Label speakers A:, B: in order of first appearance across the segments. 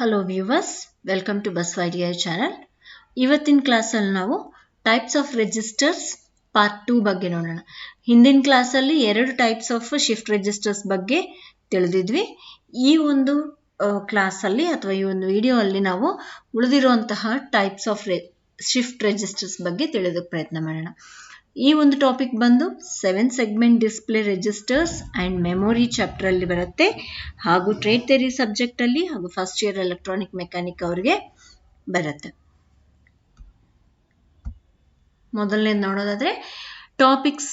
A: Hello viewers, welcome to ಬಸವೈಡಿಯಾ channel. ಇವತ್ತಿನ ಕ್ಲಾಸಲ್ಲಿ ನಾವು ಟೈಪ್ಸ್ ಆಫ್ ರಿಜಿಸ್ಟರ್ಸ್ ಪಾರ್ಟ್ 2 ಬಗ್ಗೆ ನೋಡೋಣ. ಹಿಂದಿನ ಕ್ಲಾಸಲ್ಲಿ 2 ಟೈಪ್ಸ್ ಆಫ್ ಶಿಫ್ಟ್ ರಿಜಿಸ್ಟರ್ಸ್ ಬಗ್ಗೆ ತಿಳಿದಿದ್ವಿ. ಈ ಒಂದು ಕ್ಲಾಸಲ್ಲಿ ಅಥವಾ ಈ ಒಂದು ವಿಡಿಯೋ ಅಲ್ಲಿ ನಾವು ಉಳಿದಿರುವಂತಹ ಟೈಪ್ಸ್ ಆಫ್ ಶಿಫ್ಟ್ ರಿಜಿಸ್ಟರ್ಸ್ ಬಗ್ಗೆ ತಿಳಿಯೋದಕ್ಕೆ ಪ್ರಯತ್ನ ಮಾಡೋಣ. ಈ ಒಂದು ಟಾಪಿಕ್ ಬಂದು 7 segment display registers and memory chapter ಅಲ್ಲಿ ಬರುತ್ತೆ, ಹಾಗೂ ಟ್ರೇಡ್ ಥಿಯರಿ ಸಬ್ಜೆಕ್ಟ್ ಅಲ್ಲಿ ಹಾಗೂ ಫಸ್ಟ್ ಇಯರ್ ಎಲೆಕ್ಟ್ರಾನಿಕ್ ಮೆಕ್ಯಾನಿಕ್ ಅವರಿಗೆ ಬರುತ್ತೆ. ಮೊದಲನೇದು ನೋಡೋದಾದ್ರೆ ಟಾಪಿಕ್ಸ್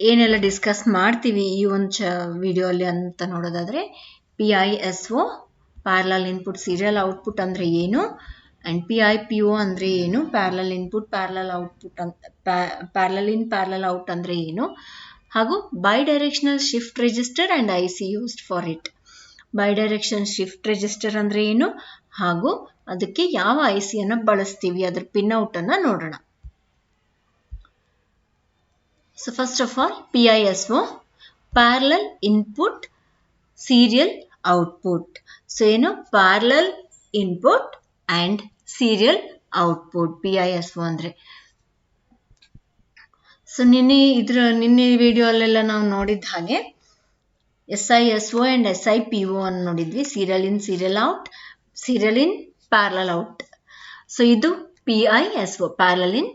A: ಏನೆಲ್ಲ ಡಿಸ್ಕಸ್ ಮಾಡ್ತೀವಿ ಈ ಒಂದು ವಿಡಿಯೋ ಅಲ್ಲಿ ಅಂತ ನೋಡೋದಾದ್ರೆ PISO parallel input serial output ಅಂದ್ರೆ ಏನು, ಅಂಡ್ PIPO ಅಂದ್ರೆ ಏನು, parallel input parallel output parallel in parallel out ಅಂದ್ರೆ ಏನು, ಹಾಗೂ by directional shift register and IC used for it. By direction shift register ಅಂದ್ರೆ ಏನು ಹಾಗೂ ಅದಕ್ಕೆ ಯಾವ IC ಅನ್ನ ಬಳಸ್ತೀವಿ, ಅದರ ಪಿನ್ ಔಟ್ ಅನ್ನ ನೋಡೋಣ. So first of all PISO parallel input serial output. So ಏನು parallel input and serial output PISO ಅಂದ್ರೆ. ಸೊ ನಿನ್ನೆ ವಿಡಿಯೋ ಅಲ್ಲೆಲ್ಲ ನಾವು ನೋಡಿದ ಹಾಗೆ SISO ಅಂಡ್ SIPO ಅನ್ನು ನೋಡಿದ್ವಿ. Serial in serial out, serial in parallel out. So ಇದು PISO parallel in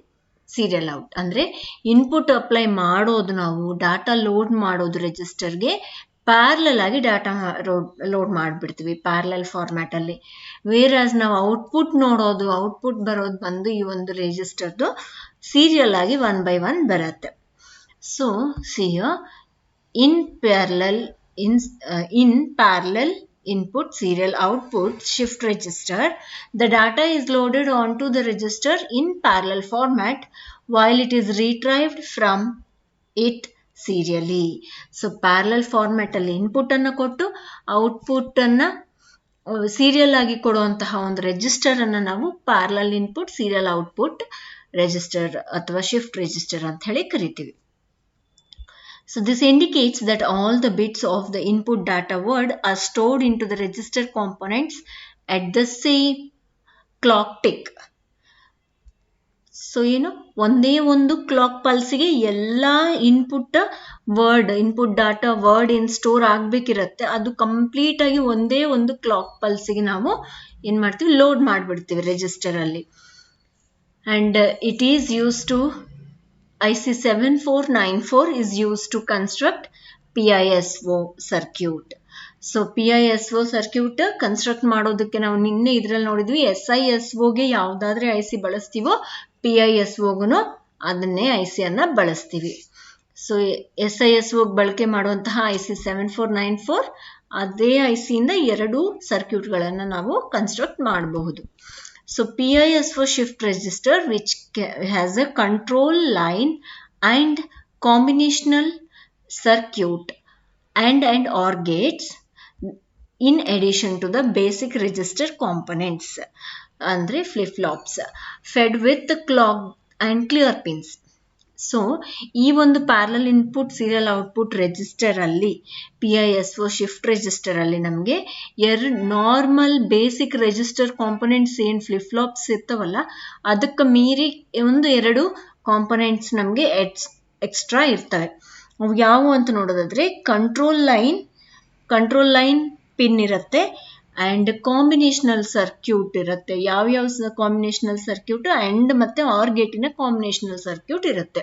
A: serial out ಅಂದ್ರೆ ಇನ್ಪುಟ್ ಅಪ್ಲೈ ಮಾಡೋದು, ನಾವು ಡಾಟಾ ಲೋಡ್ ಮಾಡೋದು ರೆಜಿಸ್ಟರ್ಗೆ ಪ್ಯಾರಲಲ್ ಆಗಿ ಡಾಟಾ ಲೋಡ್ ಮಾಡಿಬಿಡ್ತೀವಿ ಪ್ಯಾರಲಲ್ ಫಾರ್ಮ್ಯಾಟ್ ಅಲ್ಲಿ. ವೇರಾಸ್ ನಾವು ಔಟ್ಪುಟ್ ನೋಡೋದು, ಔಟ್ಪುಟ್ ಬರೋದು ಬಂದು ಈ ಒಂದು ರಿಜಿಸ್ಟರ್ದು ಸೀರಿಯಲ್ ಆಗಿ 1 by 1 ಬರುತ್ತೆ. So in parallel input serial output shift register, the data is loaded onto the register in parallel format while it is retrieved from it serially. So parallel format ಅಲ್ಲಿ input ಅನ್ನು ಕೊಟ್ಟು output ಅನ್ನ serial ಆಗಿ ಕೊಡುವಂತಹ ಒಂದು register ಅನ್ನ ನಾವು parallel input serial output register ಅಥವಾ ಶಿಫ್ಟ್ ರೆಜಿಸ್ಟರ್ ಅಂತ ಹೇಳಿ ಕರಿತೀವಿ. So this indicates that all the bits of the input data word are stored into the register components at the same clock tick. So ಏನು ಒಂದೇ ಒಂದು clock ಪಲ್ಸ್ಗೆ ಎಲ್ಲ input data word ಏನ್ store ಆಗ್ಬೇಕಿರತ್ತೆ ಅದು complete ಆಗಿ ಒಂದೇ ಒಂದು ಕ್ಲಾಕ್ ಪಲ್ಸ್ಗೆ ನಾವು ಏನ್ ಮಾಡ್ತೀವಿ, ಲೋಡ್ ಮಾಡ್ಬಿಡ್ತೀವಿ ರೆಜಿಸ್ಟರ್ ಅಲ್ಲಿ. And it is use to IC 7494 is used to construct PISO circuit. So PISO circuit construct ಮಾಡೋದಕ್ಕೆ ನಾವು ನಿನ್ನೆ ಇದ್ರಲ್ಲಿ ನೋಡಿದ್ವಿ. SISOಗೆ ಯಾವ್ದಾದ್ರೆ IC ಬಳಸ್ತೀವೋ PISOಗೂ ಅದನ್ನೇ IC ಅನ್ನ ಬಳಸ್ತೀವಿ. ಸೊ SISO ಬಳಕೆ ಮಾಡುವಂತಹ IC 7494 ಅದೇ IC ಇಂದ 2 ಸರ್ಕ್ಯೂಟ್ಗಳನ್ನ ನಾವು ಕನ್ಸ್ಟ್ರಕ್ಟ್ ಮಾಡಬಹುದು. So PISO shift register which has a control line and combinational circuit and OR gates in addition to the basic register components andre flip-flops fed with the clock and clear pins. So ಈ ಒಂದು parallel input serial output register ಅಲ್ಲಿ PISO shift register ಅಲ್ಲಿ ನಮಗೆ normal basic register components ಏನ್ flip flops ಇರ್ತಾವಲ್ಲ ಅದಕ್ಕೆ ಮೀರಿ 1-2 components ನಮಗೆ ಎಕ್ಸ್ಟ್ರಾ ಇರ್ತವೆ. ಅವು ಯಾವುವು ಅಂತ ನೋಡೋದಾದ್ರೆ ಕಂಟ್ರೋಲ್ ಲೈನ್ ಪಿನ್ ಇರುತ್ತೆ ಅಂಡ್ ಕಾಂಬಿನೇಷನಲ್ ಸರ್ಕ್ಯೂಟ್ ಇರುತ್ತೆ. ಯಾವ್ಯಾವ ಕಾಂಬಿನೇಷನಲ್ ಸರ್ಕ್ಯೂಟ್ ಅಂಡ್ ಮತ್ತೆ ಆರ್ ಗೇಟಿನ ಕಾಂಬಿನೇಷನಲ್ ಸರ್ಕ್ಯೂಟ್ ಇರುತ್ತೆ.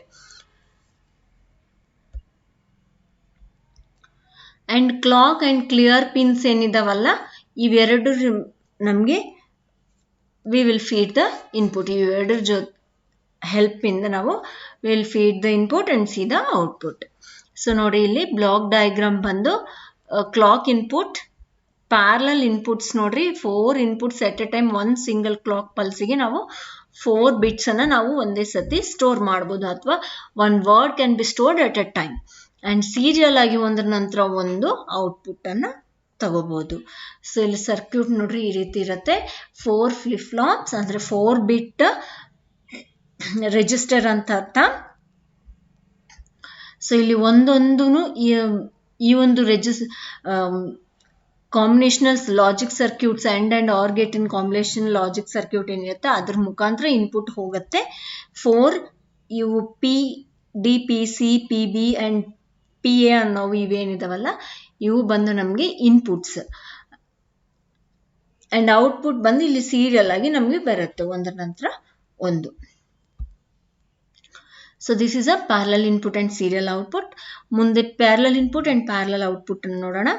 A: And clock and clear pins ಏನಿದಾವಲ್ಲ ಇವೆರಡು ನಮ್ಗೆ we will feed the input. ಇವೆರಡರ ಹೆಲ್ಪ್ ಇಂದ ನಾವು will feed the input and see the output. So ನೋಡಿ ಇಲ್ಲಿ ಬ್ಲಾಕ್ ಡಯಾಗ್ರಾಮ್ ಬಂದು ಕ್ಲಾಕ್ ಇನ್ಪುಟ್ ಪ್ಯಾರಲಲ್ ಇನ್ಪುಟ್ಸ್ ನೋಡ್ರಿ, 4 ಇನ್ಪುಟ್ಸ್ ಎಟ್ ಎ ಟೈಮ್ ಒಂದು ಸಿಂಗಲ್ ಕ್ಲಾಕ್ ಪಲ್ಸ್ಗೆ ನಾವು 4 ಬಿಟ್ಸ್ ಅನ್ನ ನಾವು ಒಂದೇ ಸತಿ ಸ್ಟೋರ್ ಮಾಡಬಹುದು, ಅಥವಾ 1 word can be stored at a time. And serial ಆಗಿ ಒಂದ್ರ ನಂತರ ಒಂದು ಔಟ್ಪುಟ್ ಅನ್ನ ತಗೋಬಹುದು. ಸೊ ಇಲ್ಲಿ ಸರ್ಕ್ಯೂಟ್ ನೋಡ್ರಿ ಈ ರೀತಿ ಇರುತ್ತೆ. 4 ಫ್ಲಿಪ್ ಫ್ಲಾಪ್ಸ್ ಅಂದ್ರೆ 4 ಬಿಟ್ ರೆಜಿಸ್ಟರ್ ಅಂತ ಅರ್ಥ. ಸೊ ಇಲ್ಲಿ ಒಂದೊಂದು ಈ ಒಂದು combinational logic circuits and or gate in combination logic circuit ಏನಿರುತ್ತೆ ಅದ್ರ ಮುಖಾಂತರ ಇನ್ಪುಟ್ ಹೋಗುತ್ತೆ. 4 ಇವು P D P C P B and P A ಅನ್ನೋವು ಇವೇನಿದಾವಲ್ಲ ಇವು ಬಂದು ನಮಗೆ ಇನ್ಪುಟ್ಸ್ ಅಂಡ್ ಔಟ್ಪುಟ್ ಬಂದು ಇಲ್ಲಿ ಸೀರಿಯಲ್ ಆಗಿ ನಮಗೆ ಬರುತ್ತೆ ಒಂದರ ನಂತರ ಒಂದು. So this is a parallel input and serial output. ಮುಂದೆ parallel input and parallel output ಅನ್ನು ನೋಡೋಣ.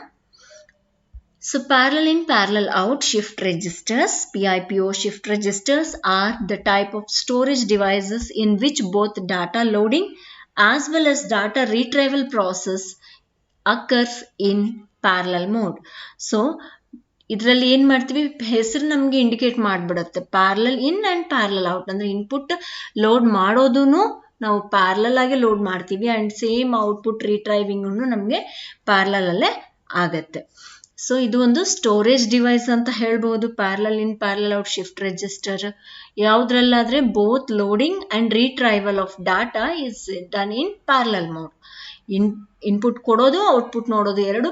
A: So parallel in parallel out shift registers, PIPO shift registers are the type of storage devices in which both data loading as well as data retrieval process occurs in parallel mode. So ಇದರಲ್ಲಿ ಏನು ಮಾಡ್ತೀವಿ, ಹೆಸರು ನಮಗೆ indicate ಮಾಡಿಬಿಡುತ್ತೆ. Parallel in and parallel out ಅಂದರೆ input load ಮಾಡೋದೂ ನಾವು parallel ಆಗಿ ಲೋಡ್ ಮಾಡ್ತೀವಿ ಆ್ಯಂಡ್ ಸೇಮ್ ಔಟ್ಪುಟ್ ರಿಟ್ರೈವಿಂಗು ನಮಗೆ ಪ್ಯಾರಲಲ್ಲೇ ಆಗತ್ತೆ. ಸೊ ಇದು ಒಂದು ಸ್ಟೋರೇಜ್ ಡಿವೈಸ್ ಅಂತ ಹೇಳ್ಬೋದು. Parallel in parallel out shift register ಯಾವುದ್ರಲ್ಲಾದರೆ both loading and retrieval of data is done in parallel mode. Input ಕೊಡೋದು ಔಟ್ಪುಟ್ ನೋಡೋದು ಎರಡು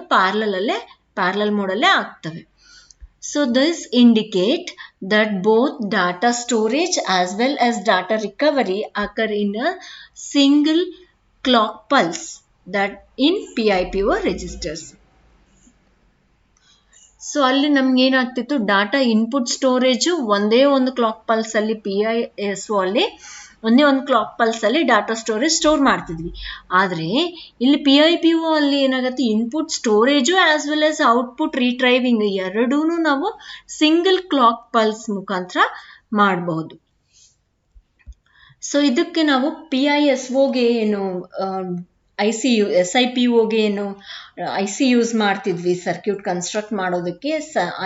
A: ಪ್ಯಾರಲಲ್ ಮೋಡಲ್ಲೇ ಆಗ್ತವೆ. So this indicate that both data storage as well as data recovery occur in a single clock pulse, that in PIPO registers. So ಅಲ್ಲಿ ನಮ್ಗೆ ಏನಾಗ್ತಿತ್ತು, data input storage ಒಂದೇ ಒಂದು clock pulse ಅಲ್ಲಿ PISO ಅಲ್ಲಿ ಒಂದೇ ಒಂದು ಕ್ಲಾಕ್ ಪಲ್ಸ್ ಅಲ್ಲಿ ಡಾಟಾ ಸ್ಟೋರ್ ಮಾಡ್ತಿದ್ವಿ. ಆದರೆ ಇಲ್ಲಿ PIPO ಅಲ್ಲಿ ಏನಾಗುತ್ತೆ, input storage as well as output retrieving ಎರಡೂ ನಾವು ಸಿಂಗಲ್ ಕ್ಲಾಕ್ ಪಲ್ಸ್ ಮುಖಾಂತರ ಮಾಡಬಹುದು. ಸೊ ಇದಕ್ಕೆ ನಾವು PISOಗೆ ಏನು SIPOಗೆ ಏನು IC ಯೂಸ್ ಮಾಡ್ತಿದ್ವಿ ಸರ್ಕ್ಯೂಟ್ ಕನ್ಸ್ಟ್ರಕ್ಟ್ ಮಾಡೋದಕ್ಕೆ,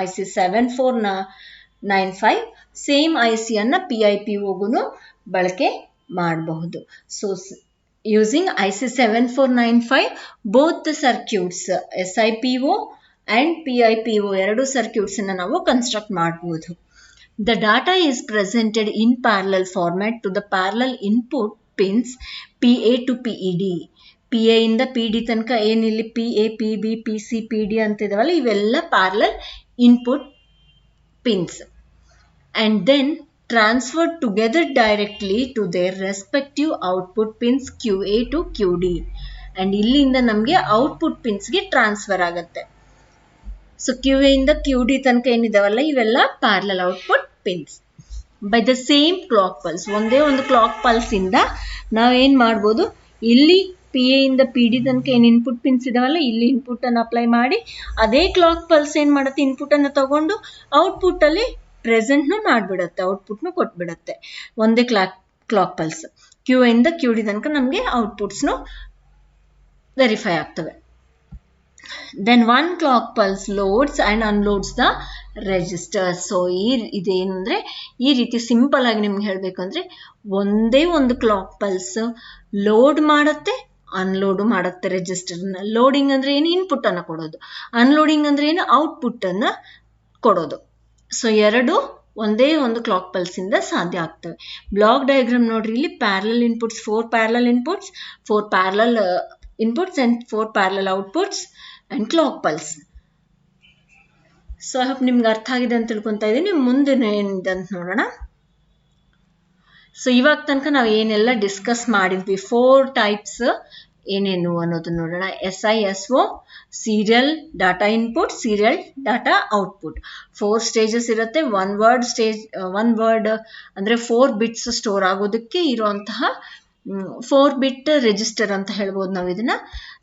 A: IC 7495 ಸೇಮ್ IC ಅನ್ನ PIPOಗೂ ಬಳಕೆ ಮಾಡಬಹುದು. So using IC 7495 both the circuits SIPO and PIPO ಎರಡು ಸರ್ಕ್ಯೂಟ್ಸ್ ಅನ್ನ ನಾವು ಕನ್ಸ್ಟ್ರಕ್ಟ್ ಮಾಡಬಹುದು. The data is presented in parallel format to the parallel input pins PA to PED. PA ಇಂದ PD ತನಕ ಏನಿಲ್ಲಿ PA, PB, PC, PD ಅಂತಿದಾವಲ್ಲ ಇವೆಲ್ಲ parallel input pins and then transferred together directly to their respective output pins QA to QD. and ಇಲ್ಲಿಂದ ನಮಗೆ output ಪಿನ್ಸ್ಗೆ transfer ಆಗುತ್ತೆ. So QA ಇಂದ QD ತನಕ ಏನಿದಾವಲ್ಲ ಇವೆಲ್ಲ parallel output pins by the same clock pulse. ಒಂದೇ ಒಂದು clock pulse ಇಂದ ನಾವೇನು ಮಾಡ್ಬೋದು, ಇಲ್ಲಿ PA ಇಂದ PD ತನಕ ಏನು ಇನ್ಪುಟ್ ಪಿನ್ಸ್ ಇದಾವಲ್ಲ ಇಲ್ಲಿ ಇನ್ಪುಟ್ ಅನ್ನು ಅಪ್ಲೈ ಮಾಡಿ ಅದೇ ಕ್ಲಾಕ್ ಪಲ್ಸ್ ಏನು ಮಾಡುತ್ತೆ, ಇನ್ಪುಟ್ ಅನ್ನು ತಗೊಂಡು ಔಟ್ಪುಟ್ ಅಲ್ಲಿ ಪ್ರೆಸೆಂಟ್ನು ಮಾಡಿಬಿಡುತ್ತೆ, ಔಟ್ಪುಟ್ನು ಕೊಟ್ಬಿಡುತ್ತೆ. ಒಂದೇ ಕ್ಲಾಕ್ ಪಲ್ಸ್ QA ಇಂದ QD ತನಕ ನಮಗೆ ಔಟ್ಪುಟ್ಸ್ನು ವೆರಿಫೈ ಆಗ್ತವೆ. then one clock pulse loads and unloads the register. ಸೊ ಇದೇನಂದ್ರೆ ಈ ರೀತಿ ಸಿಂಪಲ್ ಆಗಿ ನಿಮ್ಗೆ ಹೇಳಬೇಕಂದ್ರೆ ಒಂದೇ ಒಂದು ಕ್ಲಾಕ್ ಪಲ್ಸ್ ಲೋಡ್ ಮಾಡುತ್ತೆ ಅನ್ಲೋಡ್ ಮಾಡುತ್ತೆ ರೆಜಿಸ್ಟರ್ನ. ಲೋಡಿಂಗ್ ಅಂದ್ರೆ ಏನು, ಇನ್ಪುಟ್ ಅನ್ನು ಕೊಡೋದು. ಅನ್ಲೋಡಿಂಗ್ ಅಂದ್ರೆ ಏನು, ಔಟ್ಪುಟ್ ಅನ್ನ ಕೊಡೋದು. ಸೊ ಎರಡು ಒಂದೇ ಒಂದು ಕ್ಲಾಕ್ ಪಲ್ಸ್ ಇಂದ ಸಾಧ್ಯ ಆಗ್ತವೆ. ಬ್ಲಾಕ್ ಡಯಾಗ್ರಾಮ್ ನೋಡ್ರಿ, ಇಲ್ಲಿ parallel inputs 4 parallel inputs, 4 parallel inputs and 4 parallel outputs and clock pulse. So I hope ನಿಮ್ಗೆ ಅರ್ಥ ಆಗಿದೆ ಅಂತ ತಿಳ್ಕೊತಾ ಇದ್ದೀನಿ. ಮುಂದೆ ಏನಿದೆ ಅಂತ ನೋಡೋಣ. ಸೊ ಇವಾಗ ತನಕ ನಾವು ಏನೆಲ್ಲ ಡಿಸ್ಕಸ್ ಮಾಡಿದ್ವಿ, 4 ಟೈಪ್ಸ್ ಏನೇನು ಅನ್ನೋದು ನೋಡೋಣ. SISO serial data input, serial data output. 4 stages ಇರುತ್ತೆ. ಒನ್ ವರ್ಡ್ ಅಂದ್ರೆ 4 ಬಿಟ್ಸ್ ಸ್ಟೋರ್ ಆಗೋದಕ್ಕೆ ಇರುವಂತಹ 4 ಬಿಟ್ ರಿಜಿಸ್ಟರ್ ಅಂತ ಹೇಳ್ಬೋದು ನಾವು ಇದನ್ನ.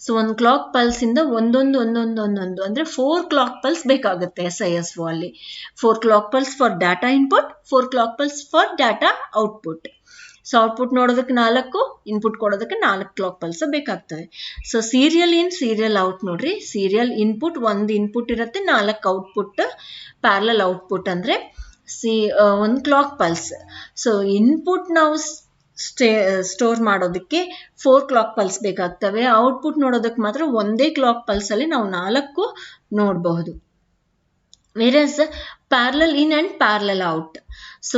A: ಸೊ ಒಂದು ಕ್ಲಾಕ್ ಪಲ್ಸ್ ಇಂದ ಒಂದೊಂದು ಅಂದ್ರೆ 4 ಕ್ಲಾಕ್ ಪಲ್ಸ್ ಬೇಕಾಗುತ್ತೆ SISO ಅಲ್ಲಿ. 4 clock pulse for data input, 4 clock pulse for data output. So output ನೋಡೋದಕ್ಕೆ 4, ಇನ್ಪುಟ್ ಕೊಡೋದಕ್ಕೆ 4 ಕ್ಲಾಕ್ ಪಲ್ಸ್ ಬೇಕಾಗ್ತವೆ. So serial in serial out ನೋಡ್ರಿ, ಸೀರಿಯಲ್ ಇನ್ಪುಟ್ ಒಂದು ಇನ್ಪುಟ್ ಇರುತ್ತೆ, 4 ಔಟ್ಪುಟ್. ಪ್ಯಾರಲಲ್ ಔಟ್ಪುಟ್ ಅಂದ್ರೆ ಒಂದು ಕ್ಲಾಕ್ ಪಲ್ಸ್. ಸೊ ಇನ್ಪುಟ್ ನಾವು ಸ್ಟೋರ್ ಮಾಡೋದಕ್ಕೆ 4 ಕ್ಲಾಕ್ ಪಲ್ಸ್ ಬೇಕಾಗ್ತವೆ. ಔಟ್ಪುಟ್ ನೋಡೋದಕ್ಕೆ ಮಾತ್ರ ಒಂದೇ ಕ್ಲಾಕ್ ಪಲ್ಸ್ ಅಲ್ಲಿ ನಾವು 4 ನೋಡಬಹುದು. Whereas parallel in and parallel out. So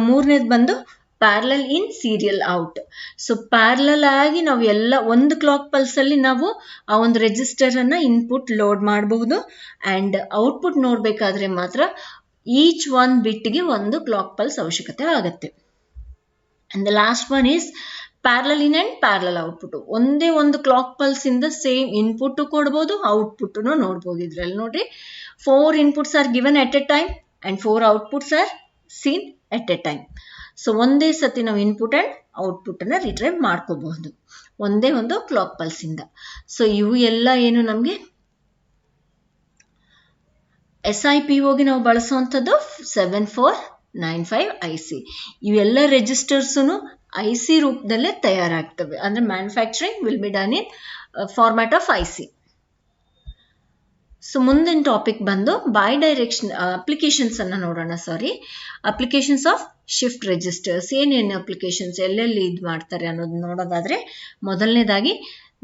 A: ಮೂರನೇದು ಬಂದು parallel in serial out. So parallel ಆಗಿ ನಾವು ಎಲ್ಲ ಒಂದು ಕ್ಲಾಕ್ ಪಲ್ಸ್ ಅಲ್ಲಿ ನಾವು ಆ ಒಂದು ರೆಜಿಸ್ಟರ್ ಅನ್ನ ಇನ್ಪುಟ್ ಲೋಡ್ ಮಾಡಬಹುದು ಅಂಡ್ ಔಟ್ಪುಟ್ ನೋಡ್ಬೇಕಾದ್ರೆ ಮಾತ್ರ ಈಚ್ ಒನ್ ಬಿಟ್ಗೆ ಒಂದು ಕ್ಲಾಕ್ ಪಲ್ಸ್ ಅವಶ್ಯಕತೆ ಆಗುತ್ತೆ. And the last one is parallel in and parallel output. ಒಂದೇ ಒಂದು ಕ್ಲಾಕ್ ಪಲ್ಸ್ ಇಂದ ಸೇಮ್ ಇನ್ಪುಟ್ ಕೊಡ್ಬೋದು, ಔಟ್ಪುಟ್ ನೋಡ್ಬೋದು. ಇದ್ರಲ್ಲಿ ನೋಡ್ರಿ 4 inputs are given at a time and 4 outputs are seen at a time. So ಒಂದೇ ಸತಿ ನಾವು ಇನ್ಪುಟ್ ಅಂಡ್ ಔಟ್ಪುಟ್ ಅನ್ನ ರಿಟ್ರೈವ್ ಮಾಡ್ಕೋಬಹುದು ಒಂದೇ ಒಂದು ಕ್ಲಾಕ್ ಪಲ್ಸ್ ಇಂದ. ಸೊ ಇವು ಎಲ್ಲ ಏನು ನಮ್ಗೆ SIPOಗೆ ನಾವು ಬಳಸುವಂಥದ್ದು 7495 IC. ಇವೆಲ್ಲ ರೆಜಿಸ್ಟರ್ಸ್ನು IC ರೂಪದಲ್ಲೇ ತಯಾರಾಗ್ತವೆ. ಅಂದ್ರೆ manufacturing will be done in format of IC. So ಮುಂದಿನ ಟಾಪಿಕ್ ಬಂದು ಬೈ ಡೈರೆಕ್ಷನ್ ಅಪ್ಲಿಕೇಶನ್ಸ್ ಅನ್ನ ನೋಡೋಣ. Applications of shift registers. ಏನೇನು ಅಪ್ಲಿಕೇಶನ್ಸ್ ಎಲ್ಲೆಲ್ಲಿ ಇದು ಮಾಡ್ತಾರೆ ಅನ್ನೋದು ನೋಡೋದಾದ್ರೆ, ಮೊದಲನೇದಾಗಿ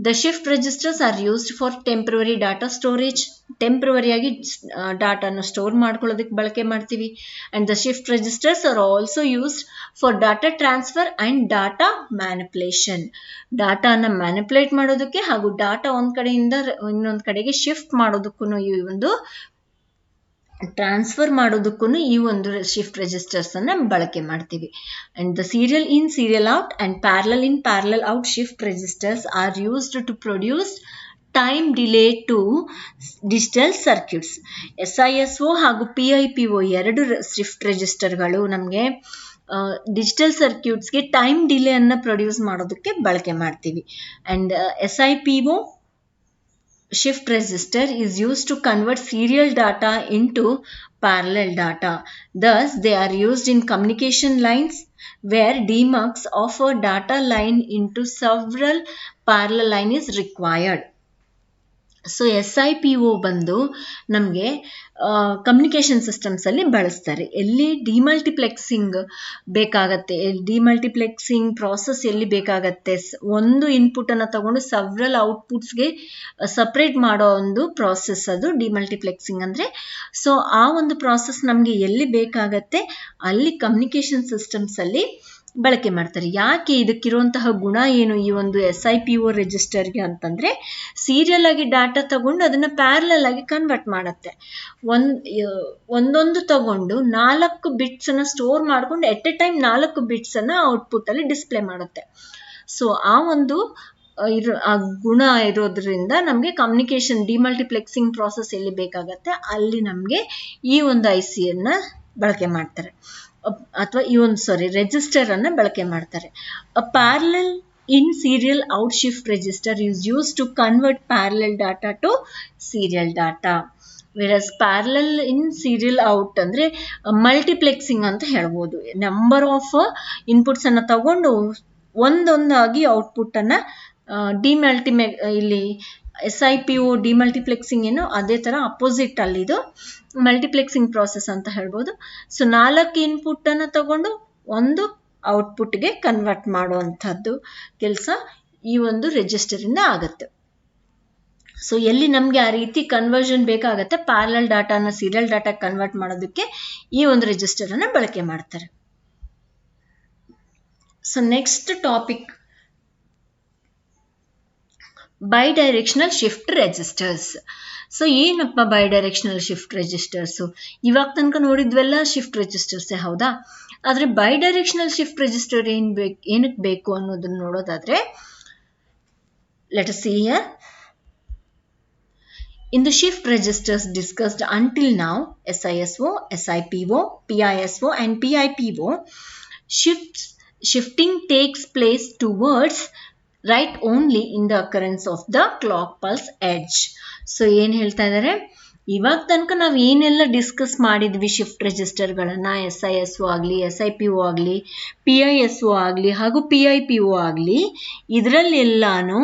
A: the shift registers are used for temporary data storage. ಟೆಂಪ್ರವರಿಯಾಗಿ ಡಾಟಾನ ಸ್ಟೋರ್ ಮಾಡ್ಕೊಳ್ಳೋದಕ್ಕೆ ಬಳಕೆ ಮಾಡ್ತೀವಿ. And the shift registers are also used for data transfer and data manipulation. ಡಾಟಾನ ಮ್ಯಾನಿಪುಲೇಟ್ ಮಾಡೋದಕ್ಕೆ ಹಾಗೂ ಡಾಟಾ ಒಂದ್ ಕಡೆಯಿಂದ ಇನ್ನೊಂದ್ ಕಡೆಗೆ ಶಿಫ್ಟ್ ಮಾಡೋದಕ್ಕೂ ಈ ಒಂದು ಟ್ರಾನ್ಸ್ಫರ್ ಮಾಡೋದಕ್ಕೂ ಈ ಒಂದು ಶಿಫ್ಟ್ ರೆಜಿಸ್ಟರ್ಸ್ ಅನ್ನ ಬಳಕೆ ಮಾಡ್ತೀವಿ. And the serial in serial out and parallel in parallel out shift registers are used to produce time delay to digital circuits. SISO ಹಾಗೂ PIPO ಎರಡು ಶಿಫ್ಟ್ ರೆಜಿಸ್ಟರ್ಗಳು ನಮಗೆ ಡಿಜಿಟಲ್ ಸರ್ಕ್ಯೂಟ್ಸ್ಗೆ ಟೈಮ್ ಡಿಲೇ ಅನ್ನ ಪ್ರೊಡ್ಯೂಸ್ ಮಾಡೋದಕ್ಕೆ ಬಳಕೆ ಮಾಡ್ತೀವಿ. And SIPO shift register is used to convert serial data into parallel data. Thus, they are used in communication lines where demux of a data line into several parallel line is required. So SIPO ಬಂದು ನಮಗೆ communication systems ಅಲ್ಲಿ ಬಳಸ್ತಾರೆ. ಎಲ್ಲಿ demultiplexing ಬೇಕಾಗತ್ತೆ, demultiplexing process ಎಲ್ಲಿ ಬೇಕಾಗತ್ತೆ, ಒಂದು input ಅನ್ನ ತಗೊಂಡು ಸೆವ್ರಲ್ ಔಟ್ಪುಟ್ಸ್ಗೆ ಸಪ್ರೇಟ್ ಮಾಡೋ ಒಂದು ಪ್ರಾಸೆಸ್ ಅದು ಡಿಮಲ್ಟಿಪ್ಲೆಕ್ಸಿಂಗ್ ಅಂದ್ರೆ. ಸೊ ಆ ಒಂದು ಪ್ರಾಸೆಸ್ ನಮಗೆ ಎಲ್ಲಿ ಬೇಕಾಗತ್ತೆ ಅಲ್ಲಿ ಕಮ್ಯುನಿಕೇಶನ್ ಸಿಸ್ಟಮ್ಸ್ ಅಲ್ಲಿ ಬಳಕೆ ಮಾಡ್ತಾರೆ. ಯಾಕೆ ಇದಕ್ಕಿರುವಂತಹ ಗುಣ ಏನು ಈ ಒಂದು SIPO ರೆಜಿಸ್ಟರ್ಗೆ ಅಂತಂದ್ರೆ, ಸೀರಿಯಲ್ ಆಗಿ ಡಾಟಾ ತಗೊಂಡು ಅದನ್ನ ಪ್ಯಾರಲಲ್ ಆಗಿ ಕನ್ವರ್ಟ್ ಮಾಡುತ್ತೆ. ಒಂದೊಂದು ತಗೊಂಡು 4 ಬಿಟ್ಸ್ ಅನ್ನ ಸ್ಟೋರ್ ಮಾಡ್ಕೊಂಡು ಎಟ್ ಎ ಟೈಮ್ 4 ಬಿಟ್ಸ್ ಅನ್ನ ಔಟ್ಪುಟ್ ಅಲ್ಲಿ ಡಿಸ್ಪ್ಲೇ ಮಾಡುತ್ತೆ. ಸೊ ಆ ಒಂದು ಗುಣ ಇರೋದ್ರಿಂದ ನಮಗೆ ಕಮ್ಯುನಿಕೇಶನ್ ಡಿಮಲ್ಟಿಪ್ಲೆಕ್ಸಿಂಗ್ ಪ್ರಾಸೆಸ್ ಎಲ್ಲಿ ಬೇಕಾಗತ್ತೆ ಅಲ್ಲಿ ನಮಗೆ ಈ ಒಂದು IC ಅನ್ನ ಬಳಕೆ ಮಾಡ್ತಾರೆ ಅಥವಾ ಈ ಒಂದು ರೆಜಿಸ್ಟರ್ ಅನ್ನ ಬಳಕೆ ಮಾಡ್ತಾರೆ. Parallel in serial out shift register is use to convert parallel data to serial data. Versus parallel in serial out ಅಂದ್ರೆ ಮಲ್ಟಿಪ್ಲೆಕ್ಸಿಂಗ್ ಅಂತ ಹೇಳ್ಬೋದು. ನಂಬರ್ ಆಫ್ ಇನ್ಪುಟ್ಸ್ ಅನ್ನ ತಗೊಂಡು ಒಂದೊಂದಾಗಿ ಔಟ್ಪುಟ್ ಅನ್ನ ಇಲ್ಲಿ SIPO ಡಿಮಲ್ಟಿಪ್ಲೆಕ್ಸಿಂಗ್ ಏನು ಅದೇ ತರ ಅಪೋಸಿಟ್ ಅಲ್ಲಿ ಇದು ಮಲ್ಟಿಪ್ಲೆಕ್ಸಿಂಗ್ ಪ್ರಾಸೆಸ್ ಅಂತ ಹೇಳ್ಬೋದು. ಸೊ 4 ಇನ್ಪುಟ್ ಅನ್ನ ತಗೊಂಡು ಒಂದು ಔಟ್ಪುಟ್ಗೆ ಕನ್ವರ್ಟ್ ಮಾಡುವಂತಹದ್ದು ಕೆಲಸ ಈ ಒಂದು ರೆಜಿಸ್ಟರ್ ಇಂದ ಆಗುತ್ತೆ. ಸೊ ಎಲ್ಲಿ ನಮ್ಗೆ ಆ ರೀತಿ ಕನ್ವರ್ಷನ್ ಬೇಕಾಗತ್ತೆ, ಪ್ಯಾರಲಲ್ ಡಾಟಾನ ಸೀರಿಯಲ್ ಡಾಟಾ ಕನ್ವರ್ಟ್ ಮಾಡೋದಕ್ಕೆ ಈ ಒಂದು ರೆಜಿಸ್ಟರ್ ಅನ್ನ ಬಳಕೆ ಮಾಡ್ತಾರೆ. So next topic bidirectional shift registers. So ಏನಪ್ಪ ಬೈಡೈರೆಕ್ಷನಲ್ ಶಿಫ್ಟ್ ರೆಜಿಸ್ಟರ್ಸ್? ಇವಾಗ ತನಕ ನೋಡಿದ್ವೆಲ್ಲ ಶಿಫ್ಟ್ ರೆಜಿಸ್ಟರ್ಸ್ ಹೌದಾ, ಆದ್ರೆ ಬೈಡೈರೆಕ್ಷನಲ್ ಶಿಫ್ಟ್ ರೆಜಿಸ್ಟರ್ ಏನಕ್ಕೆ ಬೇಕು ಅನ್ನೋದನ್ನ ನೋಡೋದಾದ್ರೆ, let us see here. In the shift registers discussed until now, SISO, SIPO, PISO and PIPO, shifting takes place towards right only in the occurrence of the clock pulse edge. So ಏನ್ ಹೇಳ್ತಾ ಇದ್ದಾರೆ, ಇವಾಗ ತನಕ ನಾವು ಏನೆಲ್ಲ discuss ಮಾಡಿದ್ವಿ shift ರೆಜಿಸ್ಟರ್ಗಳನ್ನ, SISO ಆಗಲಿ, SIPO ಆಗಲಿ, PISO ಆಗಲಿ ಹಾಗೂ PIPO ಆಗಲಿ, ಇದರಲ್ಲಿ ಎಲ್ಲಾನು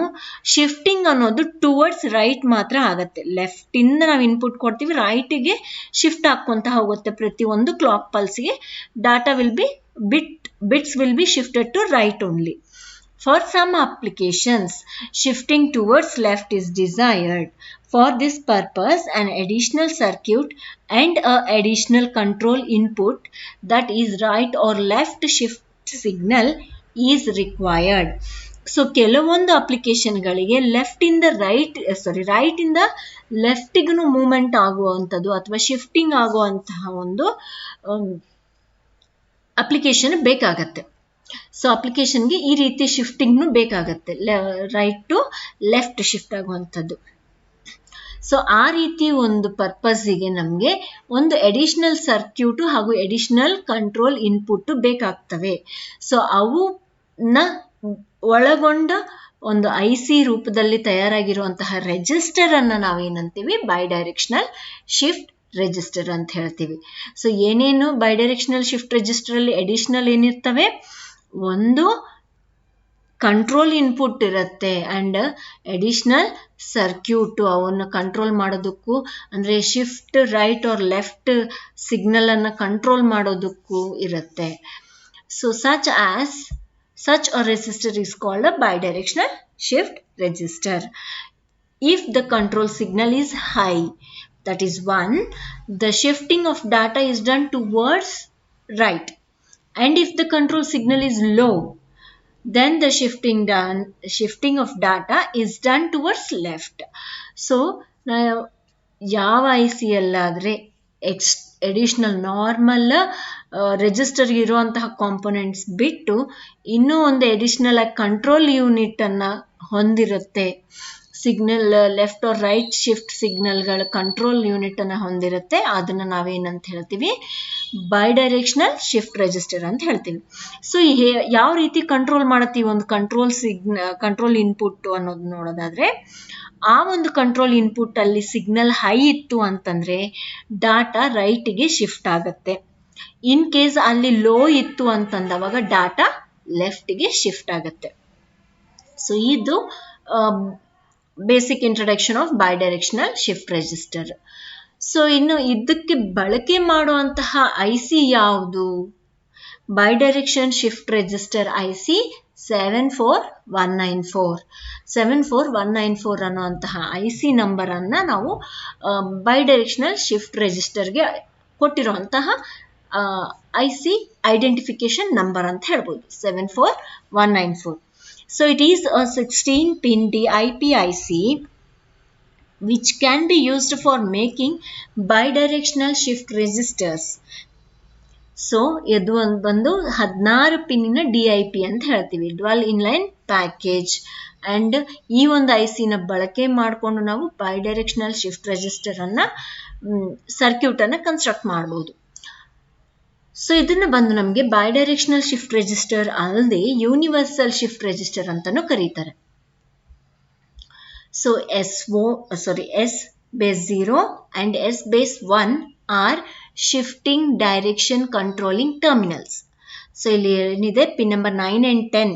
A: ಶಿಫ್ಟಿಂಗ್ ಅನ್ನೋದು ಟುವರ್ಡ್ಸ್ ರೈಟ್ ಮಾತ್ರ ಆಗತ್ತೆ. ಲೆಫ್ಟ್ ಇಂದ ನಾವು ಇನ್ಪುಟ್ ಕೊಡ್ತೀವಿ, ರೈಟ್ಗೆ ಶಿಫ್ಟ್ ಹಾಕೊಂತ ಹೋಗುತ್ತೆ. ಪ್ರತಿ ಒಂದು ಕ್ಲಾಕ್ ಪಲ್ಸ್ಗೆ data bits will be shifted to right only. For some applications, shifting towards left is desired. For this purpose, an additional circuit and an additional control input that is right or left shifts shift signal is required. So ಕೆಲವೊಂದು ಅಪ್ಲಿಕೇಶನ್ಗಳಿಗೆ right ಇಂದ ಲೆಫ್ಟಿಗೂ movement ಆಗುವಂಥದ್ದು ಅಥವಾ shifting ಆಗುವಂತಹ ಒಂದು application ಬೇಕಾಗತ್ತೆ. So ಅಪ್ಲಿಕೇಶನ್ಗೆ ಈ ರೀತಿ ಶಿಫ್ಟಿಂಗ್ನು ಬೇಕಾಗತ್ತೆ, ರೈಟ್ ಟು ಲೆಫ್ಟ್ ಶಿಫ್ಟ್ ಆಗುವಂಥದ್ದು. ಸೊ ಆ ರೀತಿ ಒಂದು ಪರ್ಪಸ್ಸಿಗೆ ನಮಗೆ ಒಂದು ಎಡಿಷನಲ್ ಸರ್ಕ್ಯೂಟು ಹಾಗೂ ಎಡಿಷನಲ್ ಕಂಟ್ರೋಲ್ ಇನ್ಪುಟ್ ಬೇಕಾಗ್ತವೆ. ಸೊ ಅವನ್ನ ಒಳಗೊಂಡ ಒಂದು IC ರೂಪದಲ್ಲಿ ತಯಾರಾಗಿರುವಂತಹ ರೆಜಿಸ್ಟರ್ ಅನ್ನ ನಾವೇನಂತೀವಿ, ಬೈಡೈರೆಕ್ಷನಲ್ ಶಿಫ್ಟ್ ರೆಜಿಸ್ಟರ್ ಅಂತ ಹೇಳ್ತೀವಿ. ಸೊ ಏನೇನು ಬೈಡೈರೆಕ್ಷನಲ್ ಶಿಫ್ಟ್ ರೆಜಿಸ್ಟರ್ ಅಲ್ಲಿ ಎಡಿಷನಲ್ ಏನಿರ್ತವೆ, ಒಂದು ಕಂಟ್ರೋಲ್ ಇನ್ಪುಟ್ ಇರುತ್ತೆ ಅಂಡ್ ಎಡಿಷನಲ್ ಸರ್ಕ್ಯೂಟ್ ಅವನ್ನ ಕಂಟ್ರೋಲ್ ಮಾಡೋದಕ್ಕೂ, ಅಂದ್ರೆ shift right or left signal ಅನ್ನ ಕಂಟ್ರೋಲ್ ಮಾಡೋದಕ್ಕೂ ಇರುತ್ತೆ. So such a resistor is called a bidirectional shift register. If the control signal is high, that is 1, the shifting of data is done towards right, and if the control signal is low, then the shifting of data is done towards left. So ಯಾವ IC ಅಲ್ಲಾದ್ರೆ additional normal register ಇರುವಂತಹ components ಬಿಟ್ಟು ಇನ್ನೂ ಒಂದು additional ಆಗಿ control unit ಅನ್ನ ಹೊಂದಿರುತ್ತೆ, signal left or right shift ಸಿಗ್ನಲ್ಗಳ ಕಂಟ್ರೋಲ್ ಯೂನಿಟ್ ಅನ್ನ ಹೊಂದಿರುತ್ತೆ, ಅದನ್ನ ನಾವೇನಂತ ಹೇಳ್ತೀವಿ, ಬೈಡೈರೆಕ್ಷನಲ್ ಶಿಫ್ಟ್ ರೆಜಿಸ್ಟರ್ ಅಂತ ಹೇಳ್ತೀವಿ. ಸೊ ಯಾವ ರೀತಿ ಕಂಟ್ರೋಲ್ ಮಾಡುತ್ತೀವಿ ಒಂದು ಕಂಟ್ರೋಲ್ ಇನ್ಪುಟ್ ಅನ್ನೋದು ನೋಡೋದಾದ್ರೆ, ಆ ಒಂದು ಕಂಟ್ರೋಲ್ ಇನ್ಪುಟ್ ಅಲ್ಲಿ ಸಿಗ್ನಲ್ ಹೈ ಇತ್ತು ಅಂತಂದ್ರೆ ಡಾಟಾ ರೈಟ್ಗೆ ಶಿಫ್ಟ್ ಆಗುತ್ತೆ. ಇನ್ ಕೇಸ್ ಅಲ್ಲಿ ಲೋ ಇತ್ತು ಅಂತಂದವಾಗ ಡಾಟಾ ಲೆಫ್ಟ್ಗೆ ಶಿಫ್ಟ್ ಆಗುತ್ತೆ. ಸೊ ಇದು basic introduction of bidirectional shift register. So ಇನ್ನು ಇದಕ್ಕೆ ಬಳಕೆ ಮಾಡುವಂತಹ IC ಯಾವುದು? ಬೈಡೈರೆಕ್ಷನ್ ಶಿಫ್ಟ್ ರೆಜಿಸ್ಟರ್ IC 74194 ಅನ್ನುವಂತಹ IC ನಂಬರ್ ಅನ್ನ ನಾವು ಬೈಡೈರೆಕ್ಷನಲ್ ಶಿಫ್ಟ್ ರೆಜಿಸ್ಟರ್ಗೆ ಕೊಟ್ಟಿರುವಂತಹ IC ಐಡೆಂಟಿಫಿಕೇಶನ್ ನಂಬರ್ ಅಂತ ಹೇಳ್ಬೋದು, 74194. So it is a 16-pin DIP IC which can be used for making bidirectional shift registers. So ಇದು ಬಂದು 16 ಪಿನ್ನಿನ DIP ಅಂತ ಹೇಳ್ತೀವಿ, ಡ್ಯುಯಲ್ ಇನ್ಲೈನ್ ಪ್ಯಾಕೇಜ್. ಅಂಡ್ ಈ ಒಂದು IC ನ ಬಳಕೆ ಮಾಡಿಕೊಂಡು ನಾವು ಬೈಡೈರೆಕ್ಷನಲ್ ಶಿಫ್ಟ್ ರೆಜಿಸ್ಟರ್ ಅನ್ನ ಸರ್ಕ್ಯೂಟ್ ಅನ್ನ ಕನ್ಸ್ಟ್ರಕ್ಟ್ ಮಾಡಬಹುದು. ಸೊ ಇದನ್ನ ಬಂದು ನಮಗೆ ಬೈಡೈರೆಕ್ಷನಲ್ ಶಿಫ್ಟ್ ರೆಜಿಸ್ಟರ್ ಅಲ್ಲದೆ ಯೂನಿವರ್ಸಲ್ ಶಿಫ್ಟ್ ರೆಜಿಸ್ಟರ್ ಅಂತಾನೂ ಕರೀತಾರೆ. So S base 0 and S base 1 are shifting direction controlling terminals. So ಇಲ್ಲಿ ಏನಿದೆ, pin number 9 and 10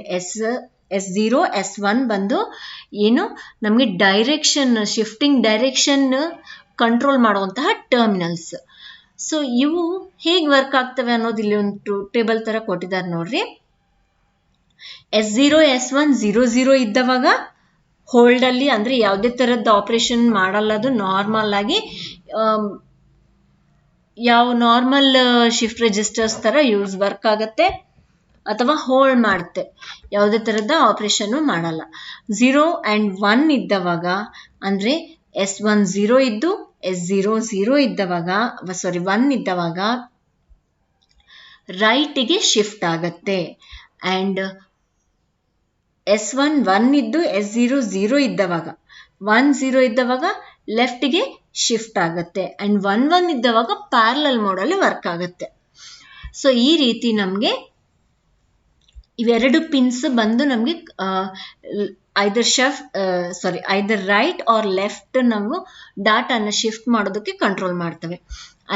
A: S0 S1 ಬಂದು ಏನು ನಮಗೆ ಡೈರೆಕ್ಷನ್ ಶಿಫ್ಟಿಂಗ್ ಡೈರೆಕ್ಷನ್ ಕಂಟ್ರೋಲ್ ಮಾಡುವಂತಹ ಟರ್ಮಿನಲ್ಸ್. ಸೊ ಇವು ಹೇಗೆ ವರ್ಕ್ ಆಗ್ತವೆ ಅನ್ನೋದು ಇಲ್ಲಿ ಒಂದು ಟೇಬಲ್ ತರ ಕೊಟ್ಟಿದ್ದಾರೆ ನೋಡ್ರಿ. S0 S1 00 ಇದ್ದವಾಗ ಹೋಲ್ಡ್ ಅಲ್ಲಿ, ಅಂದ್ರೆ ಯಾವುದೇ ತರದ್ದು ಆಪರೇಷನ್ ಮಾಡಲ್ಲ, ಅದು ನಾರ್ಮಲ್ ಆಗಿ ಯಾವ ನಾರ್ಮಲ್ ಶಿಫ್ಟ್ ರೆಜಿಸ್ಟರ್ಸ್ ತರ ವರ್ಕ್ ಆಗತ್ತೆ ಅಥವಾ ಹೋಲ್ಡ್ ಮಾಡುತ್ತೆ, ಯಾವುದೇ ತರದ ಆಪರೇಷನ್ ಮಾಡಲ್ಲ. 0 and 1 ಇದ್ದವಾಗ, ಅಂದ್ರೆ S1 0 ಇದ್ದು S0 0 ಇದ್ದವಾಗ 1 ಇದ್ದವಾಗ ರೈಟ್ಗೆ ಶಿಫ್ಟ್ ಆಗತ್ತೆ. ಅಂಡ್ S1 1 ಇದ್ದು S0 0 ಇದ್ದವಾಗ 1 0 ಇದ್ದವಾಗ ಲೆಫ್ಟ್ಗೆ ಶಿಫ್ಟ್ ಆಗುತ್ತೆ. ಅಂಡ್ 1 1 ಇದ್ದವಾಗ ಪ್ಯಾರಲಲ್ ಮೋಡಲ್ಲಿ ವರ್ಕ್ ಆಗುತ್ತೆ. ಸೊ ಈ ರೀತಿ ನಮಗೆ ಇವೆರಡು ಪಿನ್ಸ್ ಬಂದು ನಮಗೆ ಐದರ್ ರೈಟ್ ಆರ್ ಲೆಫ್ಟ್ ನಾವು ಡಾಟಾನ ಶಿಫ್ಟ್ ಮಾಡೋದಕ್ಕೆ ಕಂಟ್ರೋಲ್ ಮಾಡ್ತವೆ.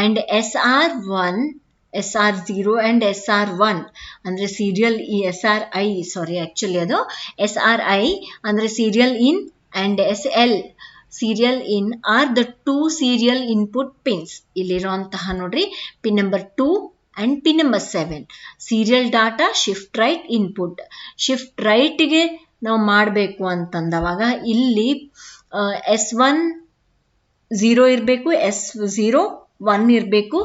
A: And SR1 SR0 and SR1 ಅಂದ್ರೆ ಸೀರಿಯಲ್ SRI ಅಂದ್ರೆ serial in and SL serial in are the 2 serial input pins. ಇಲ್ಲಿರುವಂತಹ ನೋಡ್ರಿ, pin number 2 and pin number 7 serial data shift right input. shift right ಗೆ ನಾವು ಮಾಡಬೇಕು ಅಂತಂದವಾಗ ಇಲ್ಲಿ S1 0 ಇರಬೇಕು, S0 1 ಇರಬೇಕು,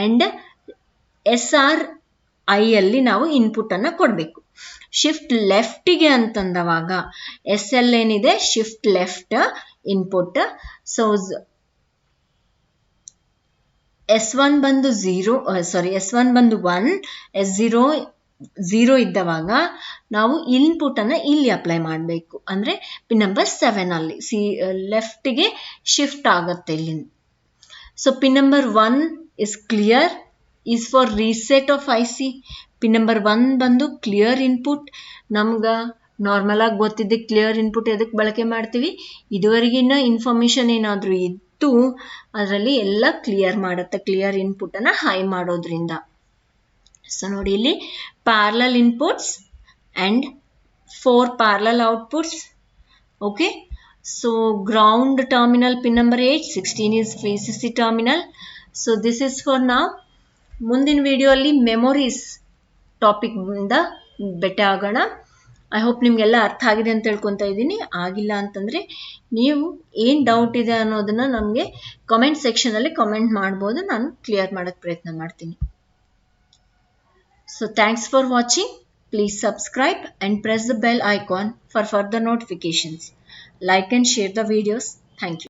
A: ಅಂಡ್ SR ಐ ಅಲ್ಲಿ ನಾವು ಇನ್ಪುಟ್ ಅನ್ನ ಕೊಡಬೇಕು. ಶಿಫ್ಟ್ ಲೆಫ್ಟಿಗೆ ಅಂತಂದವಾಗ ಎಸ್ ಎಲ್ ಏನಿದೆ shift left input. So S1 ಬಂದು 0 S1 ಬಂದು 1 S0 0 ಇದ್ದವಾಗ ನಾವು ಇನ್ಪುಟ್ ಅನ್ನ ಇಲ್ಲಿ ಅಪ್ಲೈ ಮಾಡಬೇಕು. ಅಂದ್ರೆ ಪಿನ್ ನಂಬರ್ 7 ಅಲ್ಲಿ ಲೆಫ್ಟ್ಗೆ ಶಿಫ್ಟ್ ಆಗುತ್ತೆ ಇಲ್ಲಿ. So pin number 1 is clear, is for reset of IC. Pin number 1 ಬಂದು ಕ್ಲಿಯರ್ ಇನ್ಪುಟ್. ನಮ್ಗ ನಾರ್ಮಲ್ ಆಗಿ ಗೊತ್ತಿದ್ದೆ ಕ್ಲಿಯರ್ ಇನ್ಪುಟ್ ಎದಕ್ಕೆ ಬಳಕೆ ಮಾಡ್ತೀವಿ, ಇದುವರೆಗಿನ ಇನ್ಫಾರ್ಮೇಶನ್ ಏನಾದರೂ ಇತ್ತು ಅದರಲ್ಲಿ ಎಲ್ಲ ಕ್ಲಿಯರ್ ಮಾಡುತ್ತೆ, ಕ್ಲಿಯರ್ ಇನ್ಪುಟ್ ಅನ್ನ ಹೈ ಮಾಡೋದ್ರಿಂದ. ಸೊ ನೋಡಿ ಇಲ್ಲಿ parallel inputs and 4 parallel outputs. Okay, so ground terminal pin number 8, 16 is VCC terminal. So this is for ನಾವ್. ಮುಂದಿನ ವಿಡಿಯೋ ಅಲ್ಲಿ ಮೆಮೊರೀಸ್ ಟಾಪಿಕ್ ಇಂದ ಭೇಟಿ ಆಗೋಣ. ಐ ಹೋಪ್ ನಿಮ್ಗೆಲ್ಲ ಅರ್ಥ ಆಗಿದೆ ಅಂತ ತಿಳ್ಕೊತಾ ಇದ್ದೀನಿ. ಆಗಿಲ್ಲ ಅಂತಂದ್ರೆ ನೀವು ಏನ್ ಡೌಟ್ ಇದೆ ಅನ್ನೋದನ್ನ ನಮಗೆ ಕಮೆಂಟ್ ಸೆಕ್ಷನ್ ಅಲ್ಲಿ ಕಮೆಂಟ್ ಮಾಡ್ಬೋದು, ನಾನು ಕ್ಲಿಯರ್ ಮಾಡೋಕೆ ಪ್ರಯತ್ನ ಮಾಡ್ತೀನಿ. So thanks for watching. Please subscribe and press the bell icon for further notifications. Like and share the videos. Thank you.